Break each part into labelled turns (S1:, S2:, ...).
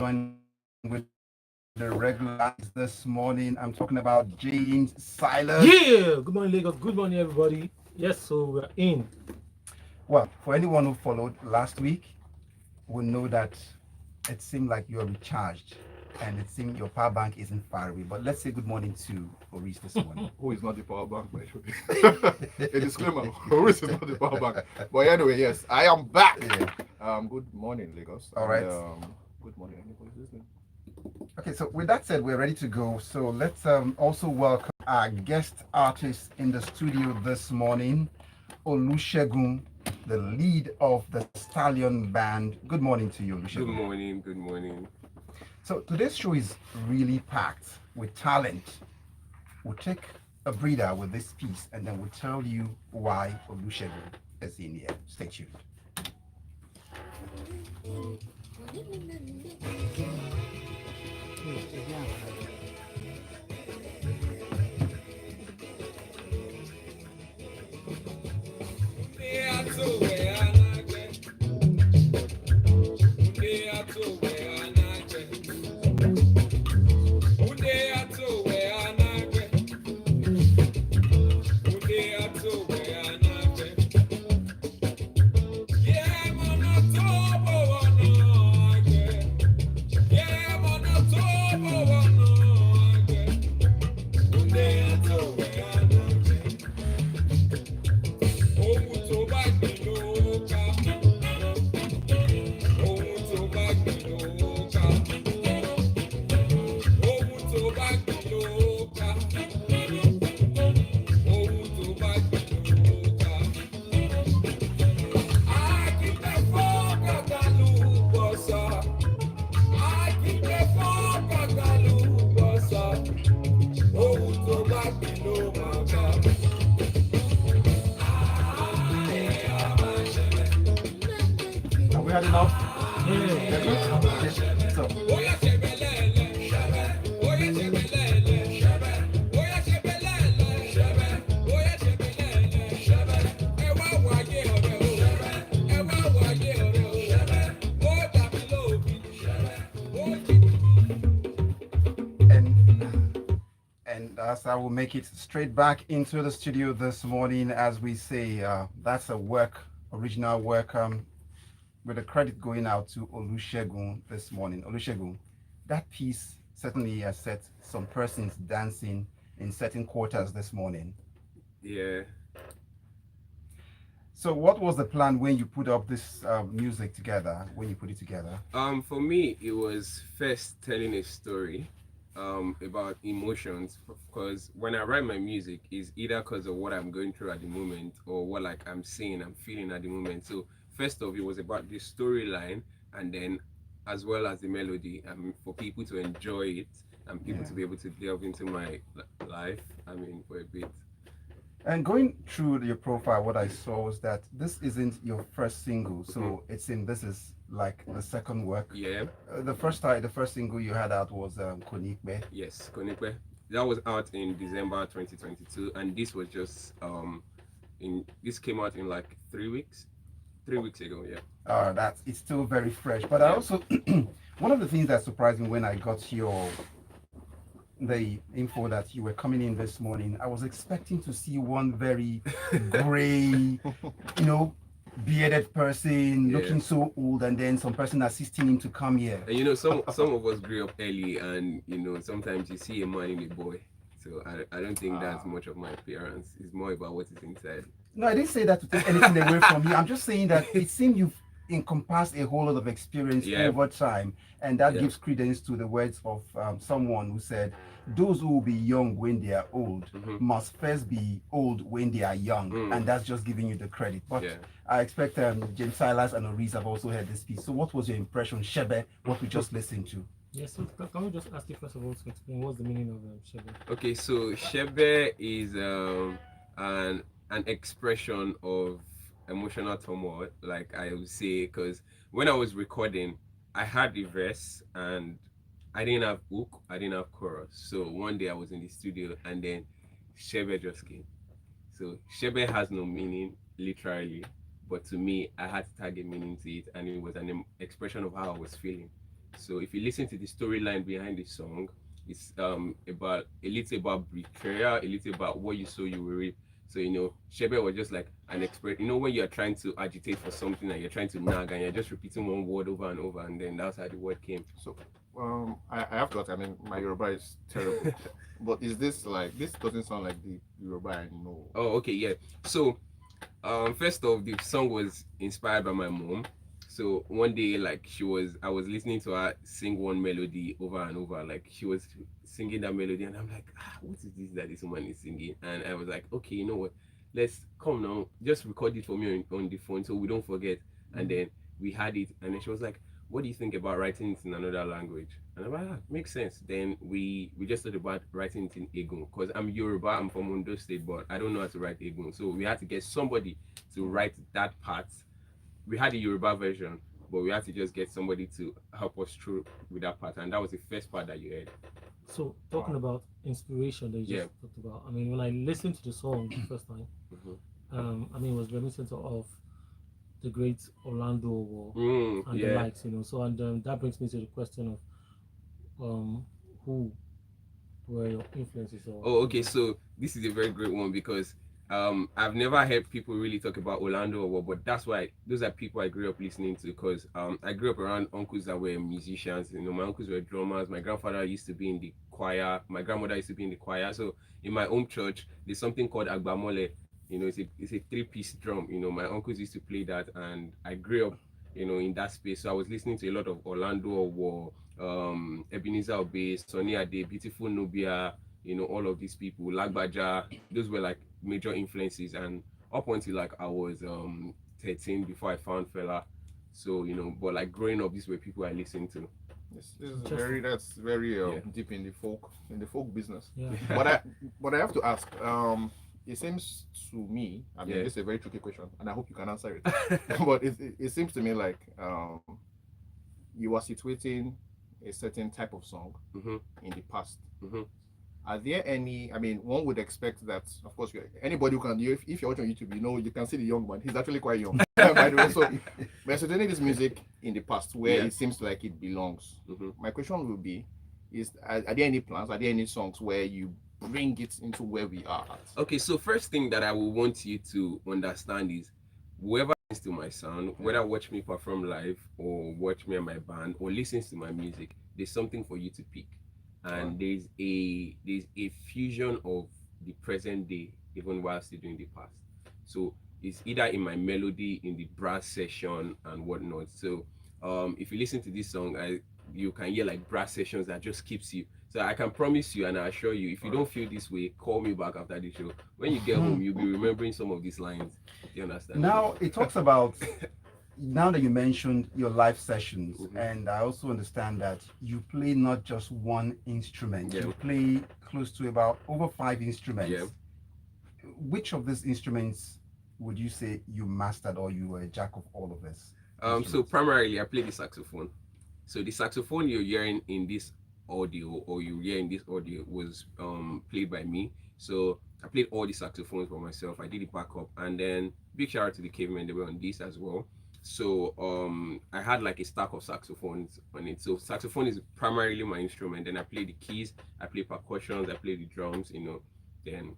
S1: joined with the regulars this morning. I'm talking about James Silas.
S2: Yeah, good morning, Lagos. Good morning, everybody. Yes, so we're in.
S1: Well, for anyone who followed last week, will know that it seemed like you're recharged and it seemed your power bank isn't far away. But let's say good morning to Oris this morning.
S3: Who is not the power bank, by the way. A disclaimer: Oris is not the power bank. But anyway, yes, I am back.
S1: Yeah.
S3: Good morning, Lagos.
S1: All right.
S3: Good morning, anybody listening.
S1: Okay, so with that said, we're ready to go. So let's also welcome our guest artist in the studio this morning, Olusegun, the lead of the Stallion Band. Good morning to you, Olusegun.
S4: Good morning, good morning.
S1: So today's show is really packed with talent. We'll take a breather with this piece and then we'll tell you why Olusegun is in here. Stay tuned. Have we had enough?
S2: Yeah.
S1: Yes. So, and as I will make it straight back into the studio this morning, as we say, that's a work, original work, with the credit going out to Olusegun this morning. Olusegun, that piece certainly has set some persons dancing in certain quarters this morning.
S4: Yeah.
S1: So, what was the plan when you put up this music together? When you put it together?
S4: For me, it was first telling a story, about emotions, because when I write my music, is either because of what I'm going through at the moment or what like I'm seeing, I'm feeling at the moment. So first off, it was about the storyline, and then as well as the melody, for people to enjoy it and people
S1: Yeah.
S4: to be able to delve into my life. I mean, for a bit.
S1: And going through your profile, what I saw was that this isn't your first single. So it's in this is like the second work.
S4: Yeah.
S1: The first single you had out was Konikbe.
S4: Yes, Konekwe. That was out in December 2022, and this was just in this came out in like 3 weeks, 3 weeks ago. Yeah.
S1: That's it's still very fresh. But I
S4: Yeah.
S1: also one of the things that surprised me when I got the info that you were coming in this morning, I was expecting to see one very gray, bearded person
S4: Yeah.
S1: looking so old, and then some person assisting him to come here.
S4: And some of us grew up early, and sometimes you see a man in a boy. So I don't think that's much of my appearance. It's more about what is inside.
S1: No, I didn't say that to take anything away from you. I'm just saying that it seemed you've encompassed a whole lot of experience
S4: Yeah.
S1: over time, and that
S4: Yeah.
S1: gives credence to the words of someone who said, "Those who will be young when they are old must first be old when they are young," and that's just giving you the credit. But
S4: Yeah.
S1: I expect James Silas and Oris have also heard this piece. So, what was your impression, Shebe? What we just listened to?
S2: Yes, so can we just ask you first of all to explain what's the meaning of Shebe?
S4: Okay, so Shebe is an expression of emotional turmoil, like I would say, because when I was recording, I had the verse and I didn't have hook, I didn't have chorus. So one day I was in the studio and then Shebe just came. So Shebe has no meaning literally, but to me, I had to tag a meaning to it, and it was an expression of how I was feeling. So if you listen to the storyline behind the song, it's about a little about betrayal, a little about what you sow you will reap. So Shebe was just like an expert. When you're trying to agitate for something and you're trying to nag and you're just repeating one word over and over, and then that's how the word came.
S3: So, I have to ask. I mean, my Yoruba is terrible, but is this like this? Doesn't sound like the Yoruba I know.
S4: Oh, okay, yeah. So, first off, the song was inspired by my mom. So one day, like I was listening to her sing one melody over and over. Like she was singing that melody, and I'm like, what is this that this woman is singing? And I was like, okay, you know what? Let's come now, just record it for me on the phone so we don't forget. And then we had it, and then she was like, what do you think about writing it in another language? And I'm like, makes sense. Then we just thought about writing it in Egun, because I'm Yoruba, I'm from Ondo State, but I don't know how to write Egun. So we had to get somebody to write that part. We had a Yoruba version, but we had to just get somebody to help us through with that part, and that was the first part that you heard.
S2: So talking about inspiration that you just talked about, I mean, when I listened to the song the first time, I mean, it was reminiscent of the great Orlando War and the likes, So and that brings me to the question of who were your influences?
S4: Oh, okay. So this is a very great one because I've never heard people really talk about Orlando or what, but that's why those are people I grew up listening to, because I grew up around uncles that were musicians. My uncles were drummers. My grandfather used to be in the choir. My grandmother used to be in the choir. So in my home church, there's something called agbamole. It's a three-piece drum. My uncles used to play that, and I grew up, in that space. So I was listening to a lot of Orlando or Ebenezer Obey, Sonny Ade, Beautiful Nubia, all of these people, Lagbaja. Those were like major influences, and up until like I was 13 before I found Fela. So but like growing up, these were people I listened to.
S3: This is that's very deep in the folk business.
S2: Yeah.
S3: But I have to ask, it seems to me, I mean, this is a very tricky question, and I hope you can answer it. But it seems to me like you are situating a certain type of song in the past. Are there any? I mean, one would expect that, of course, anybody who can. If you're watching YouTube, you can see the young man. He's actually quite young, by the way. So, we're situating this music in the past where it seems like it belongs. My question will be: are there any plans? Are there any songs where you bring it into where we are at?
S4: Okay, so first thing that I will want you to understand is, whoever listens to my sound, whether watch me perform live or watch me and my band or listens to my music, there's something for you to pick. And there's a fusion of the present day even while still doing the past. So it's either in my melody, in the brass session and whatnot. So if you listen to this song, you can hear like brass sessions that just keeps you. So I can promise you and I assure you, if you don't feel this way, call me back after the show. When you get home, you'll be remembering some of these lines. Do you understand?
S1: Now it talks about, now that you mentioned your live sessions, and I also understand that you play not just one instrument, you play close to about over 5 instruments. Which of these instruments would you say you mastered, or you were a jack of all of this?
S4: So primarily I play the saxophone. So the saxophone you're hearing in this audio, or you hear in this audio, was played by me. So I played all the saxophones by myself. I did the backup, and then big shout out to the Cavemen, they were on this as well. So I had like a stack of saxophones on it. So saxophone is primarily my instrument. Then I play the keys, I play percussions, I play the drums, then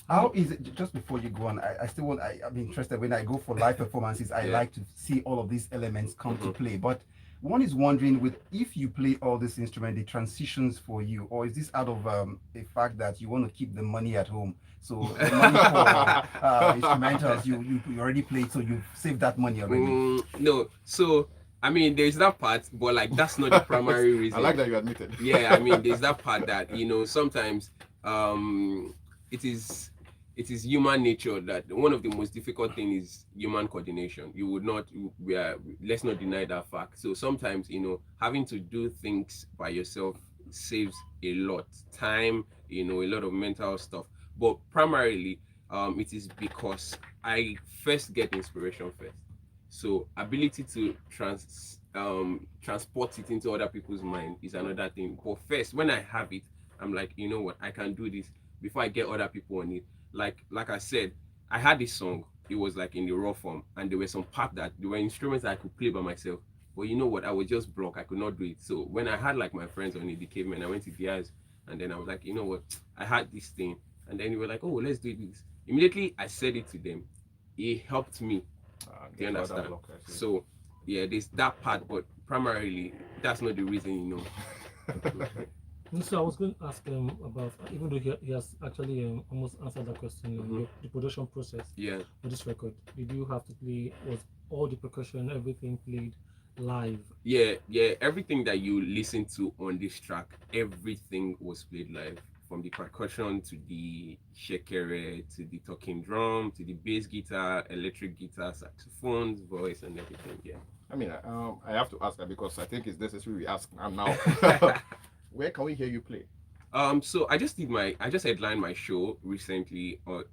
S1: How is it, just before you go on, I'm interested when I go for live performances, I like to see all of these elements come to play. But one is wondering, if you play all this instrument, the transitions for you, or is this out of a fact that you want to keep the money at home? So the money for instrumentals, you already played, so you saved that money already.
S4: No, so I mean, there's that part, but like that's not the primary reason.
S3: I like that you admitted.
S4: Yeah, I mean, there's that part that sometimes it is human nature that one of the most difficult things is human coordination. Let's not deny that fact. So sometimes, having to do things by yourself saves a lot time, a lot of mental stuff. But primarily, it is because I first get inspiration first. So ability to transport it into other people's mind is another thing. But first, when I have it, I'm like, you know what, I can do this before I get other people on it. Like I said, I had this song. It was like in the raw form, and there were some parts there were instruments that I could play by myself, But you know what? I was just blocked. I could not do it. So when I had like my friends on it, the cavemen, I went to theirs, and then I was like, you know what? I had this thing, and then they were like, oh, let's do this. Immediately, I said it to them. It helped me. Do you understand? So yeah, there's that part, but primarily that's not the reason, you know.
S2: So I was going to ask him about, even though he has actually almost answered that question, the production process for this record. Did you have to play, was all the percussion, everything played live?
S4: Yeah, everything that you listen to on this track, everything was played live. From the percussion to the shekere, to the talking drum, to the bass guitar, electric guitar, saxophones, voice, and everything. Yeah.
S3: I mean, I have to ask that because I think it's necessary we ask now. Where can we hear you play?
S4: So I just headlined my show recently, or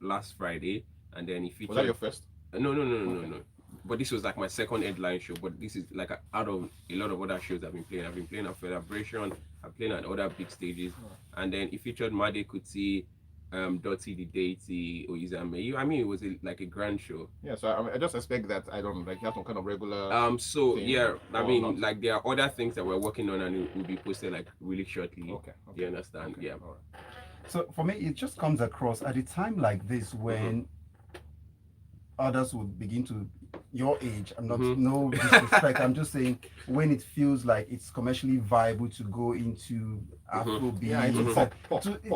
S4: last Friday, and then it featured.
S3: Was that your first?
S4: No. But this was like my second headline show. But this is like out of a lot of other shows I've been playing. I've been playing at Celebration. I've played at other big stages, and then it featured Made Kuti, Dotty the Deity, Oyizame. I mean, it was like a grand show.
S3: Yeah, so I just expect that I don't like you have some kind of regular.
S4: So yeah, I mean, like there are other things that we're working on, and it will be posted like really shortly.
S3: Okay.
S4: You understand?
S3: Okay.
S4: Yeah.
S3: All right.
S1: So for me, it just comes across at a time like this when others would begin to your age. I'm not no disrespect. I'm just saying when it feels like it's commercially viable to go into Afrobeat,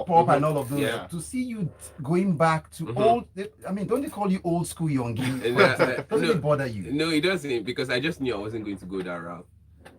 S1: pop and all of those.
S4: Yeah.
S1: To see you going back to old, I mean, don't they call you old school youngie? Doesn't it bother you?
S4: No, it doesn't, because I just knew I wasn't going to go that route.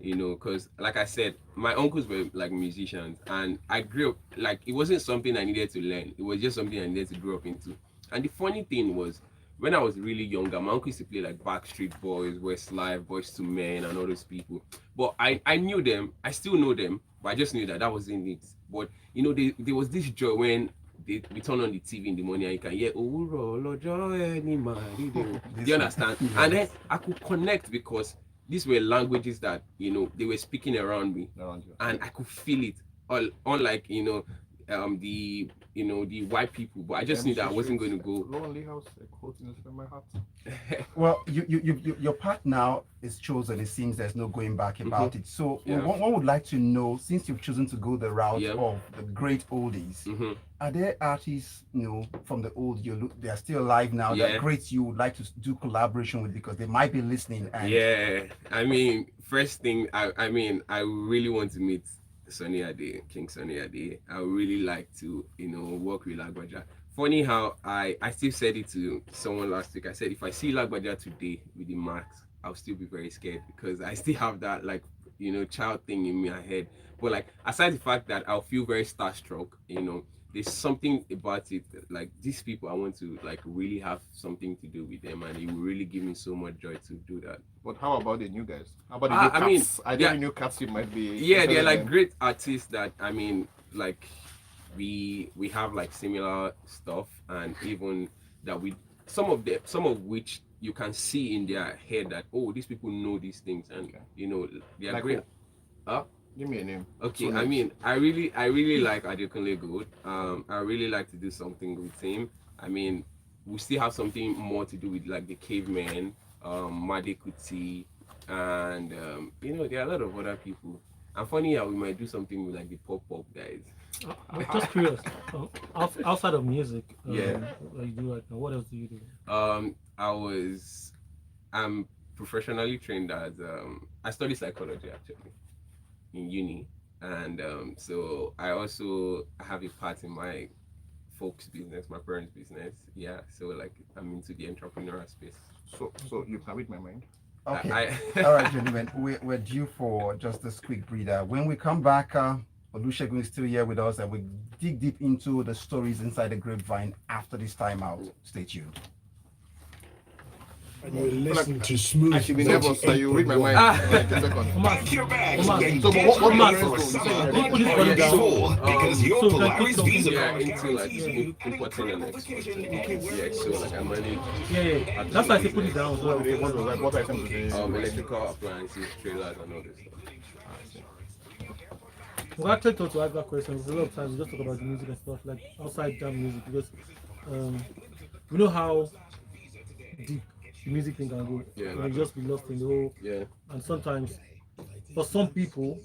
S4: You know, because like I said, my uncles were like musicians, and I grew up like it wasn't something I needed to learn. It was just something I needed to grow up into. And the funny thing was, when I was really younger, my uncle used to play like Backstreet Boys, Westlife, Boys to Men, and all those people. But I knew them. I still know them, but I just knew that wasn't it. But you know, there was this joy when we turn on the TV in the morning and you can hear do you understand? And then I could connect because these were languages that, you know, they were speaking around me, and I could feel it. All unlike, you know, the white people, but I just knew that I wasn't going to go.
S3: Lonely House, a quote in my heart.
S1: Well, your part now is chosen. It seems there's no going back about it. So one would like to know, since you've chosen to go the route of the great oldies, are there artists, you know, from the old, they are still alive now, that great you would like to do collaboration with, because they might be listening? And
S4: I mean, first thing, I mean, I really want to meet Sunny Ade, King Sunny Ade. I would really like to, you know, work with Lagbaja. Funny how I still said it to someone last week. I said if I see Lagbaja today with the marks, I'll still be very scared, because I still have that, like, you know, child thing in my head. But like, aside the fact that I'll feel very starstruck, you know, there's something about it, like these people, I want to like really have something to do with them, and it will really give me so much joy to do that.
S3: But how about the new guys? How about the new cats? I mean, new cats you might be.
S4: Yeah, they're like great artists that, I mean, like we have like similar stuff, and even that some of which you can see in their head that, oh, these people know these things, and you know, they are like great.
S3: Give me a name.
S4: Okay, I mean, I really like Adekunle Gold. I really like to do something with him. I mean, we still have something more to do with like the Cavemen, Made Kuti, and you know, there are a lot of other people. And funny how we might do something with like the pop guys.
S2: I'm just curious. Outside of music, what you do right now, what else do you do?
S4: I'm professionally trained as I study psychology actually in uni, and so I also have a part in my folks' business, my parents' business. Yeah, so like I'm into the entrepreneurial space.
S3: So you can read my mind.
S1: Okay. All right, gentlemen, we're due for just this quick breather. When we come back, Olusegun is still here with us, and we dig deep into the stories inside the Grapevine after this time out. Stay tuned.
S5: And you listen to smooth.
S3: I should be nervous that you read my mind. Like a second.
S5: Pack your bags.
S3: So what
S5: for summer? Because your
S2: So
S5: Polaris visa card
S4: into like
S5: guarantees
S4: importing and exporting. Yeah, so like I manage.
S2: Yeah. That's why I say put it down. So
S3: what items do they
S4: Electrical appliances, trailers, and all this stuff.
S2: we actually thought to ask that question. A lot of times we just talk about the music and stuff, like outside jam music, because we know how deep the music thing can go.
S4: Yeah.
S2: You just be lost in the whole.
S4: Yeah.
S2: And sometimes, for some people,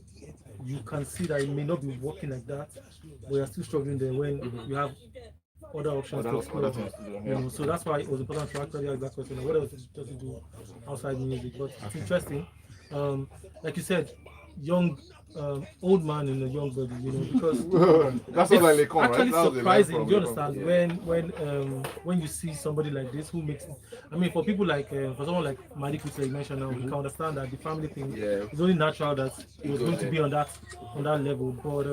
S2: you can see that it may not be working like that, but you're still struggling there when you have other options to explore.
S3: Other things to do,
S2: You know, so that's why it was important to actually ask that question. What else does it do outside music? But it's interesting. Like you said, young, old man in a young body. You know, because
S3: That's
S2: it's
S3: what they come,
S2: actually
S3: right?
S2: surprising. Do you understand when you see somebody like this who makes it? I mean, for people like for someone like Malik, who you mentioned now, we can understand that the family thing is only natural that it was going to be on that level. But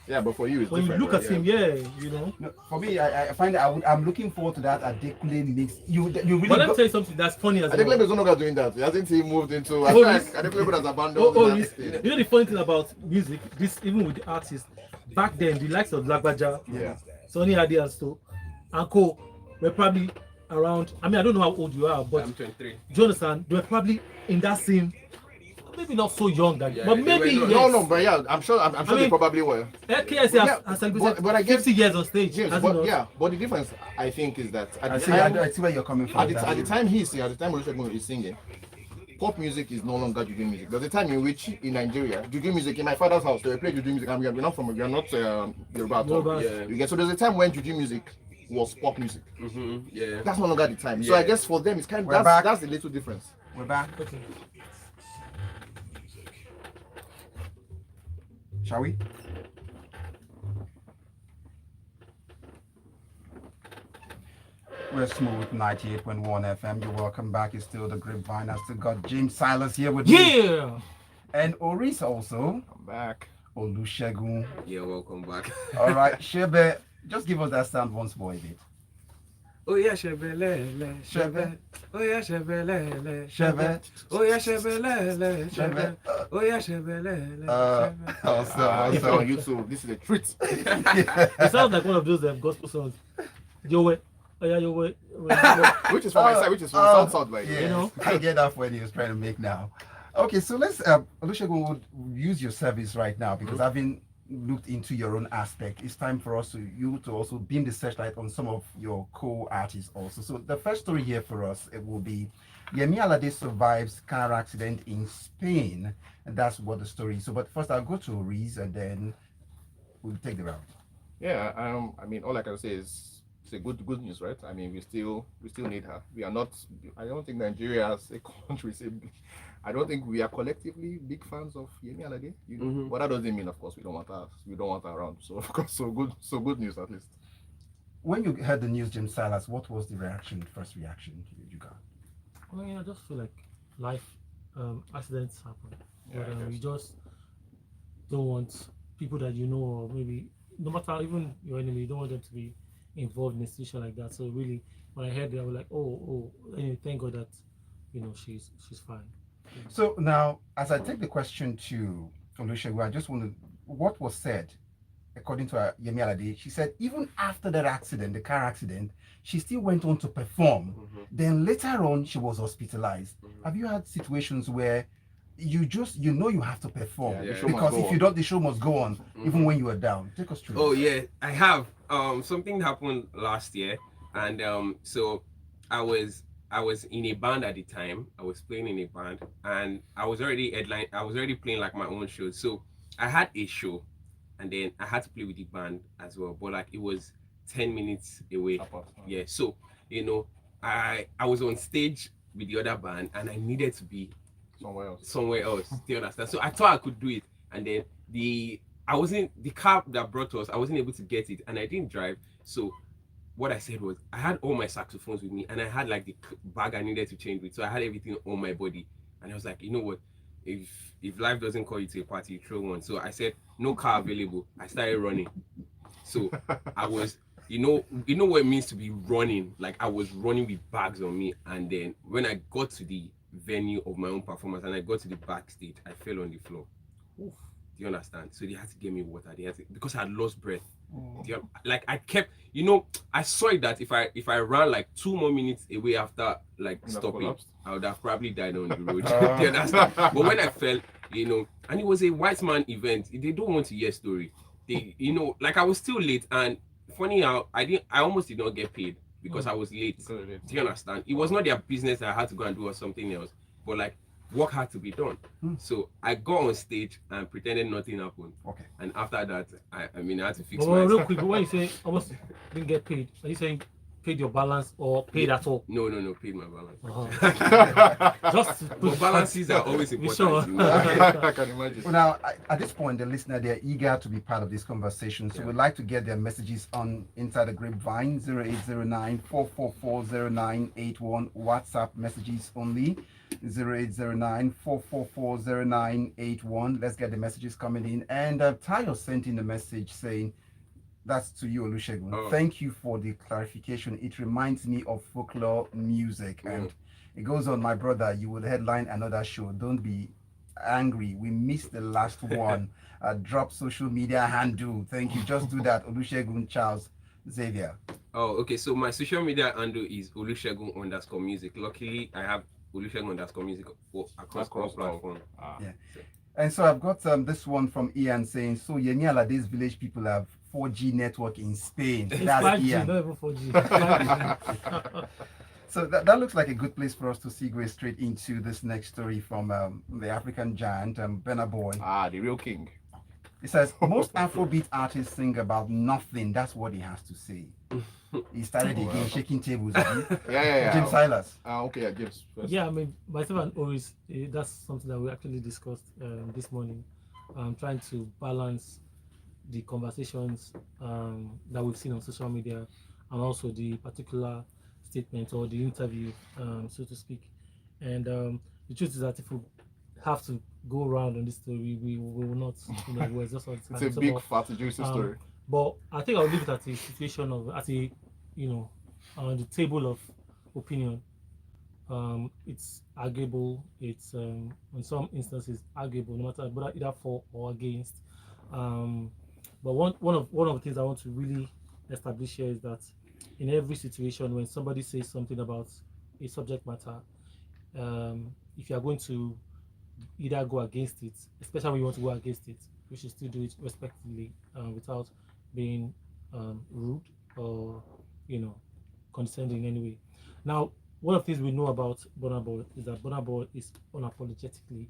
S3: yeah, but for you, it's
S2: when you
S3: different,
S2: look
S3: right?
S2: at him, you know.
S1: No, for me, I find that I'm looking forward to that Adekule mix. You really.
S2: But let me tell you something that's funny as
S3: Adekunle
S2: well.
S3: is no longer doing that. He hasn't he moved into. I
S2: Oris.
S3: feel like Adekunle has abandoned.
S2: Oris,
S3: that stage.
S2: you know the funny thing about music, this even with the artists, back then the likes of Lagbaja,
S3: Yeah.
S2: Sonny Ade and so, and Co were probably around. I mean, I don't know how old you are, but
S4: I'm 23.
S2: do you understand? They were probably in that same, maybe not so young that, but
S4: they
S2: maybe
S4: were
S2: yes.
S3: No, but yeah, I'm sure they
S2: mean,
S3: probably were.
S2: KSC
S3: Yeah,
S2: has celebrated
S3: but I guess-
S2: 50 years on stage.
S3: James,
S2: has it
S3: but
S2: not?
S3: yeah, but the difference I think is that at
S1: I
S3: the
S1: see,
S3: time,
S1: I see where you're coming from.
S3: at the time Olusegun is singing, pop music is no longer juju music. There's a time in which in Nigeria, juju music in my father's house they play juju music, and we are not Yoruba at all.
S2: Yoruba.
S4: Yeah.
S3: You get so there's a time when juju music was pop music.
S4: Yeah.
S3: That's no longer the time. So I
S4: Yeah.
S3: guess for them it's
S1: We're back.
S3: that's the little difference.
S1: We're back.
S2: Okay.
S1: Shall we? We're smooth 98.1 FM. You're welcome back. It's still the Grapevine. I still got James Silas here with me.
S2: Yeah.
S1: And Oris also.
S3: I'm back.
S1: Olusegun.
S4: Yeah, welcome back.
S1: All right, Shebe, just give us that sound once more a bit.
S4: Oh yeah, shebelele, shebe. Oh yeah, shebelele, shebe. Oh yeah, shebelele, shebe. Oh yeah, shebelele, shebe.
S1: Also,
S3: If you're on YouTube, this is a treat.
S2: It sounds like one of those gospel songs. Yo way. Oh yeah, yo way.
S3: Which is from my side, which is from South by
S1: yeah,
S2: you know?
S1: I get off what he was trying to make now. Okay, so let's Olusegun would use your service right now because having looked into your own aspect, it's time for us to also beam the searchlight on some of your co-artists also. So the first story here for us it will be Yemi Alade survives car accident in Spain, and that's what the story is. So, but first I'll go to Oris and then we'll take the round.
S3: Yeah, I mean, all I can say is it's a good news, right? I mean, we still need her. We are not. I don't think Nigeria as a country I don't think we are collectively big fans of Yemi Alade. But that doesn't mean, of course, we don't want her. We don't want her around. So of course, so good news at least.
S1: When you heard the news, James Silas, what was the first reaction you got?
S2: I mean, I just feel like life accidents happen.
S3: Yeah,
S2: But
S3: I guess.
S2: you just don't want people that you know, or maybe no matter even your enemy, you don't want them to be involved in a situation like that. So really, when I heard that, I was like, oh, anyway, thank God that she's fine.
S1: So now, as I take the question to Olusegun, I just want to, what was said, according to Yemi Alade, she said even after that accident, the car accident, she still went on to perform. Then later on, she was hospitalized. Have you had situations where you have to perform
S3: Yeah, the show
S1: because
S3: must go
S1: if you don't, the show must go on even when you are down? Take us through.
S4: Oh yeah, I have. Something happened last year, and so I was in a band at the time. I was playing in a band, and I was already playing like my own show. So I had a show, and then I had to play with the band as well. But like it was 10 minutes away.
S3: Apart.
S4: Yeah. So I was on stage with the other band, and I needed to be somewhere else. Do you understand? So I thought I could do it, and then the car that brought us, I wasn't able to get it, and I didn't drive. So what I said was I had all my saxophones with me, and I had like the bag I needed to change with. So I had everything on my body, and I was like, you know what? If life doesn't call you to a party, you throw one. So I said no car available. I started running. So I was. You know what it means to be running. Like I was running with bags on me, and then when I got to the venue of my own performance and I got to the backstage, I fell on the floor. Oof. Do you understand? So they had to give me water. Because I had lost breath. Like I kept, I saw it that if I ran like 2 more minutes away after like stopping, I would have probably died on the road. Do you understand? But when I fell, and it was a white man event, they don't want to hear story. They, like I was still late, and funny how I almost did not get paid because I was late.
S3: Good.
S4: Do you understand? It was not their business that I had to go and do or something else, but like work had to be done. So I got on stage and pretended nothing happened.
S1: Okay.
S4: And after that, I mean, I had to fix
S2: But
S4: myself.
S2: real quick, but when you say almost didn't get paid, are you saying paid your balance or paid at all?
S4: No, paid my balance.
S2: Just to
S4: But balances are always
S2: Be
S4: important.
S2: sure.
S4: You know?
S3: I can imagine.
S1: Well, now, at this point, the listener, they're eager to be part of this conversation. So
S4: Yeah.
S1: we'd like to get their messages on Inside the Grapevine, 0809 444 0981. WhatsApp messages only, 0809 444 0981. Let's get the messages coming in. And Tayo sent in a message saying, that's to you, Olusegun.
S4: Oh.
S1: Thank you for the clarification. It reminds me of folklore music. And it goes on, my brother, you would headline another show. Don't be angry. We missed the last one. Drop social media handle. Thank you. Just do that. Olusegun Charles Xavier.
S4: Oh, okay. So my social media handle is Olusegun_music. Luckily, I have Olusegun_music across all platforms.
S1: Yeah. And so I've got this one from Ian saying, so Yemi Alade's village people have 4G network in Spain.
S2: It's
S1: That's
S2: 5G,
S1: Ian.
S2: not even 4G. 5G.
S1: So that looks like a good place for us to segue straight into this next story from the African giant, Burna Boy.
S3: The real king.
S1: It says, most Afrobeat artists sing about nothing. That's what he has to say. He started again shaking tables.
S3: Yeah.
S1: James Silas.
S3: Okay, yeah, James. First.
S2: Yeah, I mean, myself and Oris, that's something that we actually discussed this morning. Trying to balance the conversations that we've seen on social media and also the particular statement or the interview, so to speak. And the truth is that if we have to go around on this story, we will not, we're just on time.
S3: It's a big, fat, juicy story.
S2: But I think I'll leave it at a situation of, at a, on the table of opinion. It's arguable. It's in some instances arguable, no matter whether either for or against. But one of the things I want to really establish here is that in every situation, when somebody says something about a subject matter, if you are going to either go against it, especially when you want to go against it, we should still do it respectfully, without being rude or condescending in any way. Now, one of the things we know about Burna Boy is that Burna Boy is unapologetically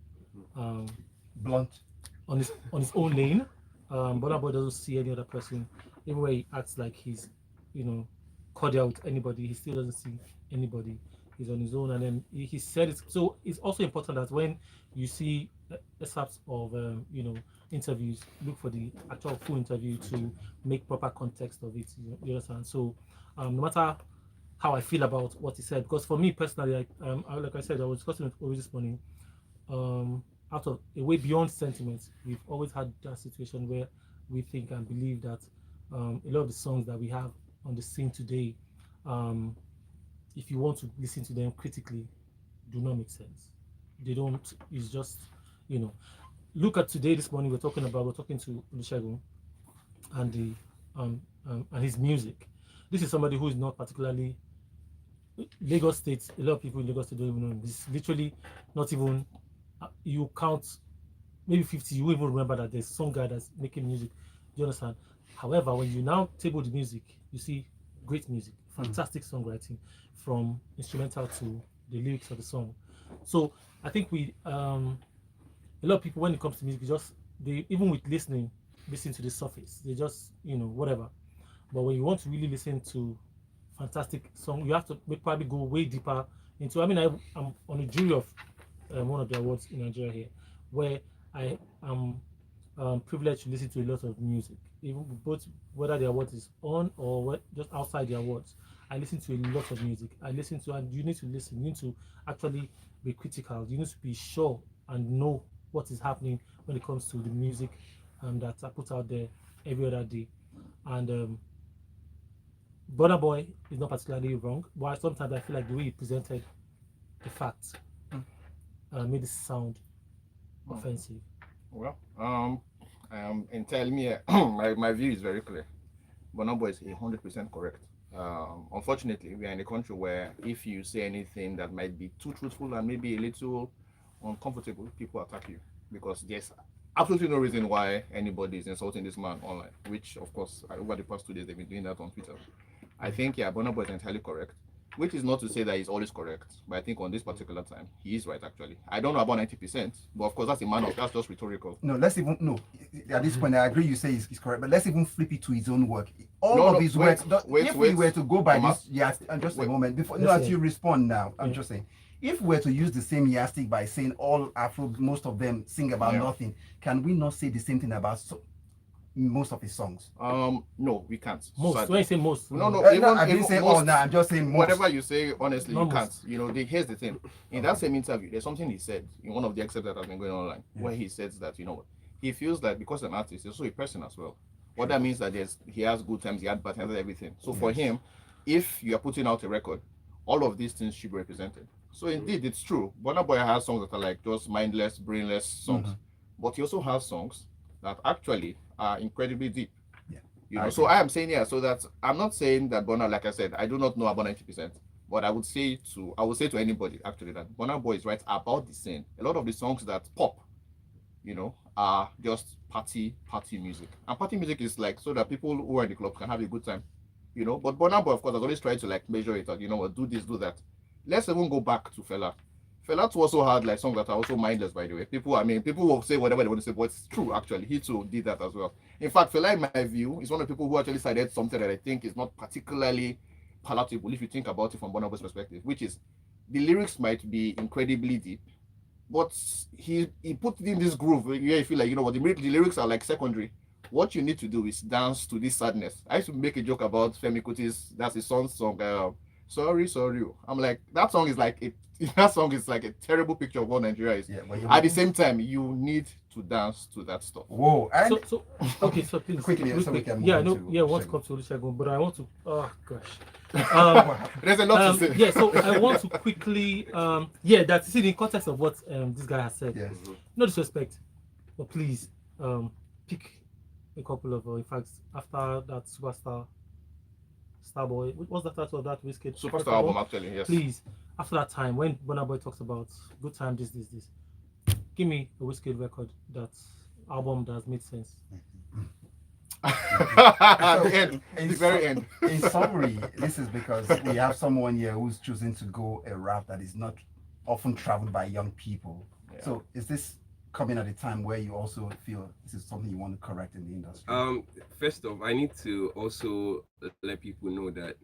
S1: Blunt.
S2: on his own lane. Burna Boy doesn't see any other person. Even when he acts like he's cordial with anybody, he still doesn't see anybody. He's on his own, and then he said it. So it's also important that when you see excerpts of interviews, look for the actual full interview to make proper context of it. You understand? So no matter how I feel about what he said, because for me personally, like I said, I was discussing with Oris this morning. Out of a way beyond sentiments, we've always had that situation where we think and believe that a lot of the songs that we have on the scene today, if you want to listen to them critically, do not make sense. They don't. It's just, look at today. This morning we're talking to Olusegun and the and his music. This is somebody who is not particularly Lagos State. A lot of people in Lagos State don't even know him. This is literally not even. You count maybe 50. You won't even remember that there's some guy that's making music. Do you understand? However, when you now table the music, you see great music, fantastic songwriting, from instrumental to the lyrics of the song. So I think we a lot of people, when it comes to music, they even with listen to the surface. They just whatever. But when you want to really listen to fantastic song, you have to probably go way deeper into. I mean, I'm on a jury of one of the awards in Nigeria here, where I am privileged to listen to a lot of music, even both whether the award is on or just outside the awards. I listen to a lot of music. And you need to listen. You need to actually be critical. You need to be sure and know what is happening when it comes to the music that I put out there every other day. And Burna Boy is not particularly wrong, but sometimes I feel like the way he presented the facts made it sound offensive.
S3: Well, and tell me, my view is very clear. Burna Boy is 100% correct. Unfortunately, we are in a country where if you say anything that might be too truthful and maybe a little uncomfortable, people attack you, because there's absolutely no reason why anybody is insulting this man online, which of course over the past 2 days they've been doing that on Twitter. I think Burna Boy is entirely correct, which is not to say that he's always correct, but I think on this particular time he is right actually. I don't know about 90%, but of course that's that's just rhetorical.
S1: No, let's even no. At this point, I agree. You say he's correct, but let's even flip it to his own work. All of his work. If we were to go by this, just a moment before. No, as you respond now, I'm just saying. If we were to use the same yardstick by saying all Afro, most of them sing about nothing, can we not say the same thing about most of his songs?
S3: No, we can't.
S2: Most. When you say most,
S3: no.
S1: I didn't say all now. I'm just saying most.
S3: Whatever you say, honestly, you can't. You know, here's the thing. In that same interview, there's something he said in one of the excerpts that has been going online, where he says that he feels that because an artist, he's also a person as well. What that means that he has good times, he has bad times, everything. So for him, if you are putting out a record, all of these things should be represented. So indeed, it's true. Burna Boy has songs that are like just mindless, brainless songs, but he also has songs that actually are incredibly deep. Yeah. So I am saying so that I'm not saying that Burna, like I said, I do not know about 90%, but I would say to anybody actually that Burna Boy is right about the scene. A lot of the songs that pop, are just party music, and party music is like so that people who are in the club can have a good time, But Burna Boy, of course, has always tried to like measure it out. Do this, do that. Let's even go back to Fela. Fela too also had like songs that are also mindless, by the way. People will say whatever they want to say, but it's true actually. He too did that as well. In fact, Fela, in my view, is one of the people who actually cited something that I think is not particularly palatable if you think about it from Burna Boy's perspective, which is the lyrics might be incredibly deep, but he put in this groove where you feel like the lyrics are like secondary. What you need to do is dance to this sadness. I used to make a joke about Femi Kuti's, that's his son's song, Sorry. I'm like, that song is like a terrible picture of what Nigeria is. Yeah, at the same time, you need to dance to that stuff.
S1: Whoa! And
S2: so please
S1: quickly, so we can move
S2: want to come to Olusegun, but I want to. Oh gosh.
S3: There's a lot to say.
S2: Yeah, so I want to quickly. That's in the context of what this guy has said.
S1: Yes.
S2: No disrespect, but please pick a couple of. In fact, after that Starboy, what's the title of that Whiskey
S3: Superstar album? Actually, yes.
S2: Please, after that time when Burna Boy talks about good time, this, give me a Whiskey record, that album that has made sense.
S3: At the end, the very end.
S1: In summary, this is because we have someone here who's choosing to go a route that is not often traveled by young people. Yeah. So is this coming at a time where you also feel this is something you want to correct in the industry?
S4: First off, I need to also let people know that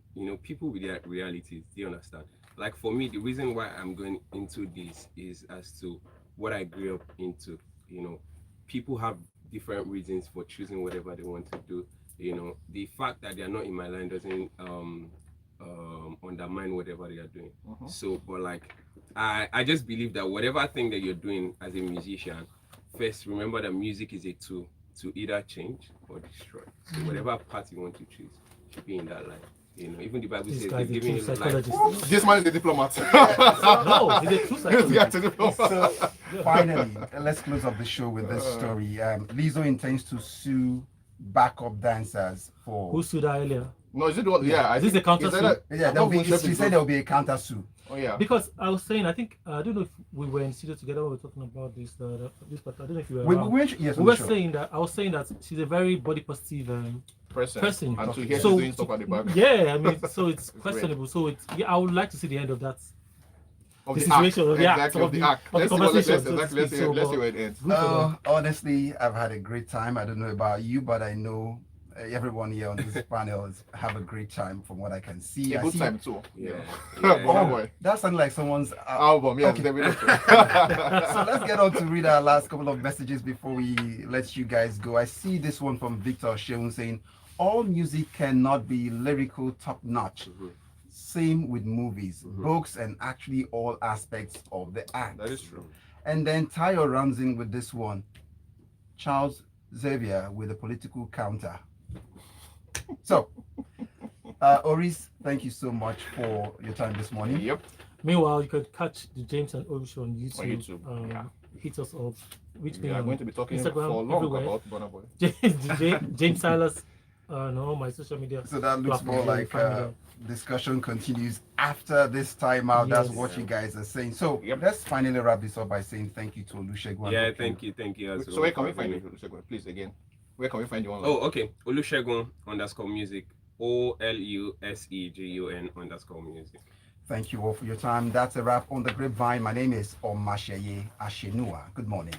S4: people with their realities, do you understand? Like for me, the reason why I'm going into this is as to what I grew up into. People have different reasons for choosing whatever they want to do. The fact that they are not in my line doesn't undermine whatever they are doing. So, but like I just believe that whatever thing that you're doing as a musician, first remember that music is a tool to either change or destroy. So whatever path you want to choose should be in that line. Even the Bible says they're giving you life.
S3: This man is a diplomat.
S2: No, he's a true psychologist.
S1: So finally, let's close up the show with this story. Lizzo intends to sue backup dancers for.
S2: Who sued her earlier?
S3: No, is it what? Yeah,
S2: is this the counter sue?
S1: She said there will be a counter sue.
S3: Oh yeah.
S2: Because I was saying, I think I don't know if we were in studio together when we were talking about this. But I don't know if you were. We were saying that I was saying that she's a very body positive person.
S3: And to hear she's doing stuff at the back.
S2: Yeah, I mean, so it's questionable. So I would like to see the end of that.
S3: Of the
S2: situation
S3: of the act. Let's see where it ends.
S1: Honestly, I've had a great time. I don't know about you, but I know everyone here on this panel have a great time from what I can see.
S3: A good time too.
S4: Yeah.
S1: Oh, that sounds like someone's
S3: album. Yeah. Okay.
S1: So let's get on to read our last couple of messages before we let you guys go. I see this one from Victor Sheun saying, all music cannot be lyrical top notch. Same with movies, books, and actually all aspects of the act.
S3: That is true.
S1: And then Tayo runs in with this one. Charles Xavier with a political counter. So, Oris, thank you so much for your time this morning.
S3: Yep.
S2: Meanwhile, you could catch the James and Oris show on YouTube. Hit us up.
S3: We are going to be talking
S2: Instagram,
S3: for long
S2: everywhere.
S3: about Burna Boy.
S2: James Silas. No, my social media.
S1: So that looks more like discussion continues after this time out. Yes. That's what you guys are saying. So let's finally wrap this up by saying thank you to Olusegun.
S4: Yeah, thank you.
S3: So where can we find you, Olusegun? Please again. Where can we find you online?
S4: Oh, okay. Olusegun _music OLUSEGUN_music.
S1: Thank you all for your time. That's a wrap on the Grapevine. My name is Omatseye Atsenuwa. Good morning.